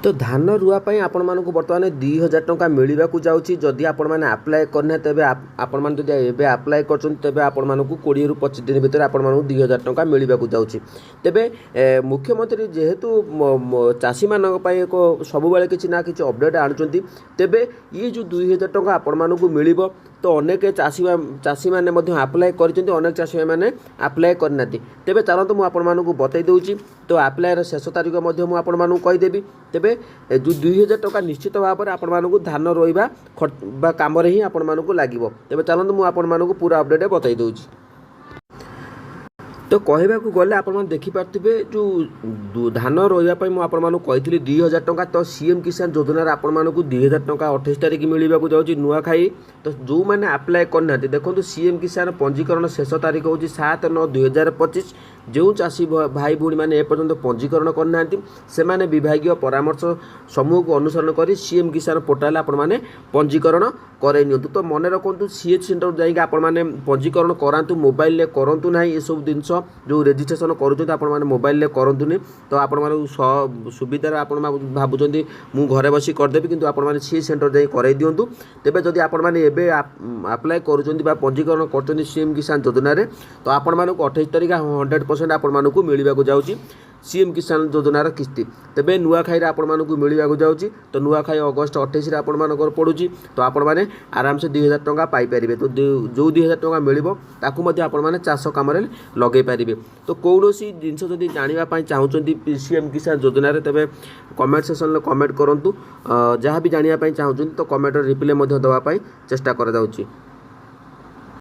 तो धान रुआपाई आपण मानक बर्तमान 2000 टंका मिलवा जाऊँगी जदि आपण मैंने आप्लाय करना तेज आपण मैंने आप्लाय कर आपण मानक 20 ରୁ 25 दिन भितर आपण मानक 2000 टंका मिलवा जाऊँगी तेबे मुख्यमंत्री जेहेतु चाषी मानक एक सब बेले किसी ना कि अपडेट आणुचंती तेबे ये जो 2000 टंका आपण मानक मिल तो अनेक चाषी मैंने आप्लाय कर अनेक चाषी मैंने आप्लाय करना तेबे चलतु मुझे आपण मानक बतई दूची तो आप्लायर शेष तारीख आपण मानक कहीदेवी तेबे जो 2000 टंका निश्चित भाव में आपण मानक धान रोइबा काम ही आपण मानक लगे तेबे चलतु मुझे आपण मानक पूरा अपडेट बतई दूची। तो कहवाक गले आप देखिपे जो धान रोइबापी मुझे 2000 टंका तो सीएम किसान योजन आपण मानक 2000 टंका 28 तारिख मिलवा जाऊँगी नुआखाई तो जो मैंने आप्लाय करना देखो सीएम किसान पंजीकरण शेष तारीख हूँ 7/9/2025 जो चाषी भाई भूणी मैंने एपर्यंत पंजीकरण करना से माने विभागीय परामर्श समूह को अनुसरण कर सीएम किसान पोर्टाल आपण मैंने पंजीकरण कराई नि तो मन रखु सीएच सेंटर जाइए आपण मैंने पंजीकरण करातु मोबाइल करूँ ना ये सब जिनस जो रेजिस्ट्रेशन करें मोबाइल करूँ तो आपण सुविधा आप भावुं मु घरे बस करदेवी कि आपने सी सेंटर जाई कराई दिंतु तेज जदि आपने आप्लाय कर पंजीकरण कर सीएम किसान योजन तो आपण मानक 28 तारिख 100% आपण मानक मिलवा जाऊँगी सीएम किसान योजनार किस्ती तेबे नुआखाई आपण मानक मिलवा जाऊँगी तो नुआखाई अगस्ट 28 आपण मानकर पड़ुची तो आपण मैंने आराम से 2000 टंका पाइपर तो जो 2000 टंका मिलो आपण मैंने चाष कम लगे पारे तो कौन सी जिनस जदि जानापी चाहूँगी सीएम किसान योजन तेज कमेंट सेक्शन में कमेंट करूँ जहाँ भी जानापी चाहूँगी तो कमेंट रिप्लाई दवापाई चेष्टा करा जाउची।